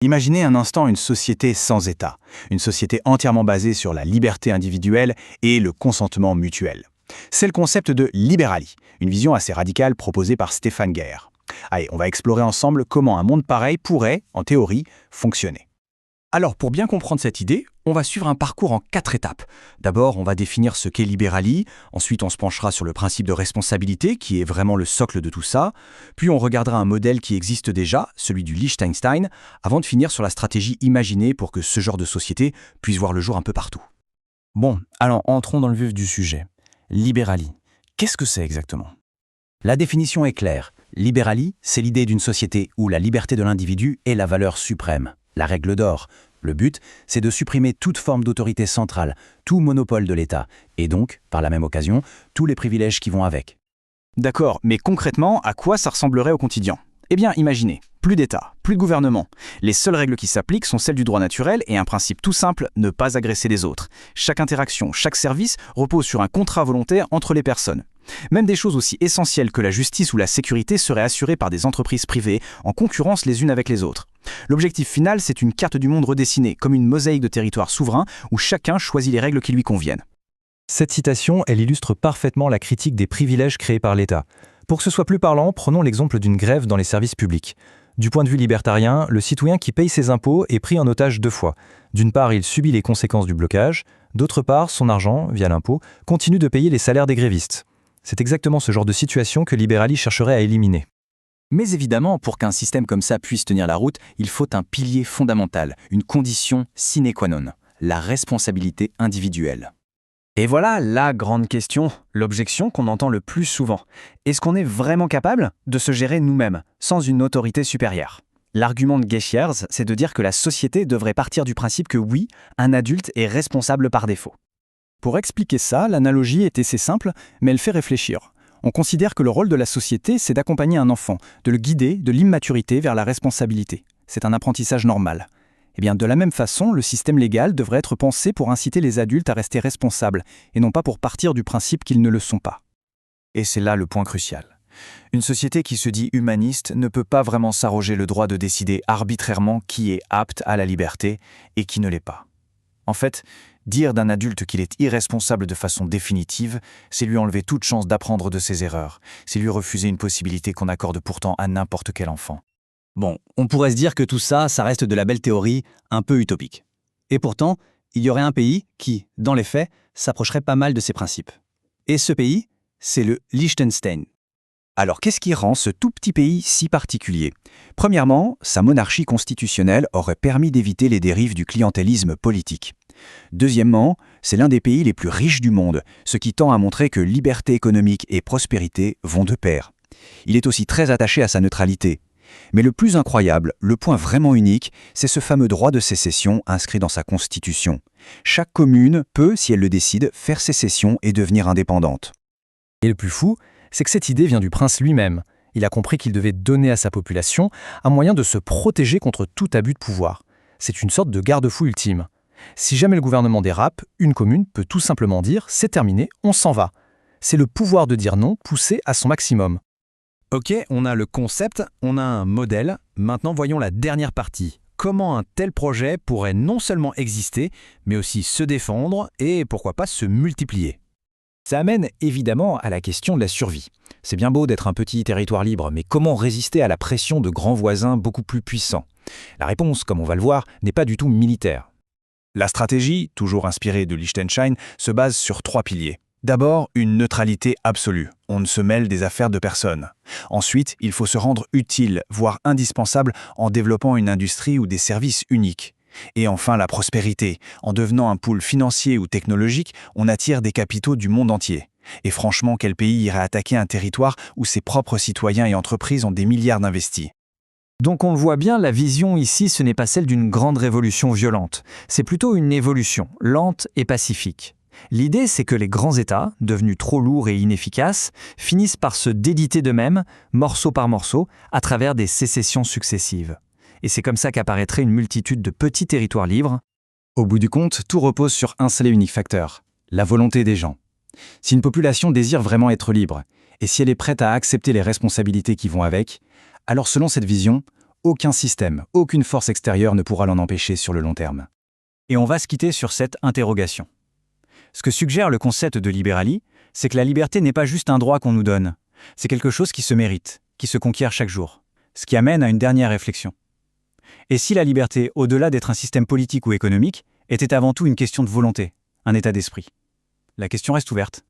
Imaginez un instant une société sans État, une société entièrement basée sur la liberté individuelle et le consentement mutuel. C'est le concept de libérali, une vision assez radicale proposée par Stéphane Guerre. Allez, on va explorer ensemble comment un monde pareil pourrait, en théorie, fonctionner. Alors, pour bien comprendre cette idée, on va suivre un parcours en 4 étapes. D'abord, on va définir ce qu'est libérali, ensuite on se penchera sur le principe de responsabilité, qui est vraiment le socle de tout ça, puis on regardera un modèle qui existe déjà, celui du Liechtenstein, avant de finir sur la stratégie imaginée pour que ce genre de société puisse voir le jour un peu partout. Bon, alors entrons dans le vif du sujet. Libérali, qu'est-ce que c'est exactement? La définition est claire. Libérali, c'est l'idée d'une société où la liberté de l'individu est la valeur suprême, la règle d'or. Le but, c'est de supprimer toute forme d'autorité centrale, tout monopole de l'État, et donc, par la même occasion, tous les privilèges qui vont avec. D'accord, mais concrètement, à quoi ça ressemblerait au quotidien? Eh bien, imaginez, plus d'État, plus de gouvernement. Les seules règles qui s'appliquent sont celles du droit naturel et un principe tout simple, ne pas agresser les autres. Chaque interaction, chaque service repose sur un contrat volontaire entre les personnes. Même des choses aussi essentielles que la justice ou la sécurité seraient assurées par des entreprises privées, en concurrence les unes avec les autres. L'objectif final, c'est une carte du monde redessinée, comme une mosaïque de territoires souverains où chacun choisit les règles qui lui conviennent. Cette citation, elle illustre parfaitement la critique des privilèges créés par l'État. Pour que ce soit plus parlant, prenons l'exemple d'une grève dans les services publics. Du point de vue libertarien, le citoyen qui paye ses impôts est pris en otage 2 fois. D'une part, il subit les conséquences du blocage, d'autre part, son argent, via l'impôt, continue de payer les salaires des grévistes. C'est exactement ce genre de situation que Libérali chercherait à éliminer. Mais évidemment, pour qu'un système comme ça puisse tenir la route, il faut un pilier fondamental, une condition sine qua non, la responsabilité individuelle. Et voilà la grande question, l'objection qu'on entend le plus souvent. Est-ce qu'on est vraiment capable de se gérer nous-mêmes, sans une autorité supérieure? L'argument de Gueschiers, c'est de dire que la société devrait partir du principe que oui, un adulte est responsable par défaut. Pour expliquer ça, l'analogie est assez simple, mais elle fait réfléchir. On considère que le rôle de la société, c'est d'accompagner un enfant, de le guider de l'immaturité vers la responsabilité. C'est un apprentissage normal. Eh bien, de la même façon, le système légal devrait être pensé pour inciter les adultes à rester responsables, et non pas pour partir du principe qu'ils ne le sont pas. Et c'est là le point crucial. Une société qui se dit humaniste ne peut pas vraiment s'arroger le droit de décider arbitrairement qui est apte à la liberté et qui ne l'est pas. En fait, dire d'un adulte qu'il est irresponsable de façon définitive, c'est lui enlever toute chance d'apprendre de ses erreurs, c'est lui refuser une possibilité qu'on accorde pourtant à n'importe quel enfant. Bon, on pourrait se dire que tout ça, ça reste de la belle théorie, un peu utopique. Et pourtant, il y aurait un pays qui, dans les faits, s'approcherait pas mal de ces principes. Et ce pays, c'est le Liechtenstein. Alors, qu'est-ce qui rend ce tout petit pays si particulier? Premièrement, sa monarchie constitutionnelle aurait permis d'éviter les dérives du clientélisme politique. Deuxièmement, c'est l'un des pays les plus riches du monde, ce qui tend à montrer que liberté économique et prospérité vont de pair. Il est aussi très attaché à sa neutralité. Mais le plus incroyable, le point vraiment unique, c'est ce fameux droit de sécession inscrit dans sa constitution. Chaque commune peut, si elle le décide, faire sécession et devenir indépendante. Et le plus fou, c'est que cette idée vient du prince lui-même. Il a compris qu'il devait donner à sa population un moyen de se protéger contre tout abus de pouvoir. C'est une sorte de garde-fou ultime. Si jamais le gouvernement dérape, une commune peut tout simplement dire « c'est terminé, on s'en va ». C'est le pouvoir de dire non poussé à son maximum. Ok, on a le concept, on a un modèle, maintenant voyons la dernière partie. Comment un tel projet pourrait non seulement exister, mais aussi se défendre et pourquoi pas se multiplier? Ça amène évidemment à la question de la survie. C'est bien beau d'être un petit territoire libre, mais comment résister à la pression de grands voisins beaucoup plus puissants? La réponse, comme on va le voir, n'est pas du tout militaire. La stratégie, toujours inspirée de Liechtenstein, se base sur 3 piliers. D'abord, une neutralité absolue. On ne se mêle des affaires de personne. Ensuite, il faut se rendre utile, voire indispensable, en développant une industrie ou des services uniques. Et enfin, la prospérité. En devenant un pool financier ou technologique, on attire des capitaux du monde entier. Et franchement, quel pays irait attaquer un territoire où ses propres citoyens et entreprises ont des milliards d'investis? Donc on le voit bien, la vision ici, ce n'est pas celle d'une grande révolution violente. C'est plutôt une évolution, lente et pacifique. L'idée, c'est que les grands États, devenus trop lourds et inefficaces, finissent par se déditer d'eux-mêmes, morceau par morceau, à travers des sécessions successives. Et c'est comme ça qu'apparaîtrait une multitude de petits territoires libres. Au bout du compte, tout repose sur un seul et unique facteur, la volonté des gens. Si une population désire vraiment être libre, et si elle est prête à accepter les responsabilités qui vont avec, alors selon cette vision, Aucun système, aucune force extérieure ne pourra l'en empêcher sur le long terme. Et on va se quitter sur cette interrogation. Ce que suggère le concept de Liberali, c'est que la liberté n'est pas juste un droit qu'on nous donne, c'est quelque chose qui se mérite, qui se conquiert chaque jour. Ce qui amène à une dernière réflexion. Et si la liberté, au-delà d'être un système politique ou économique, était avant tout une question de volonté, un état d'esprit? La question reste ouverte.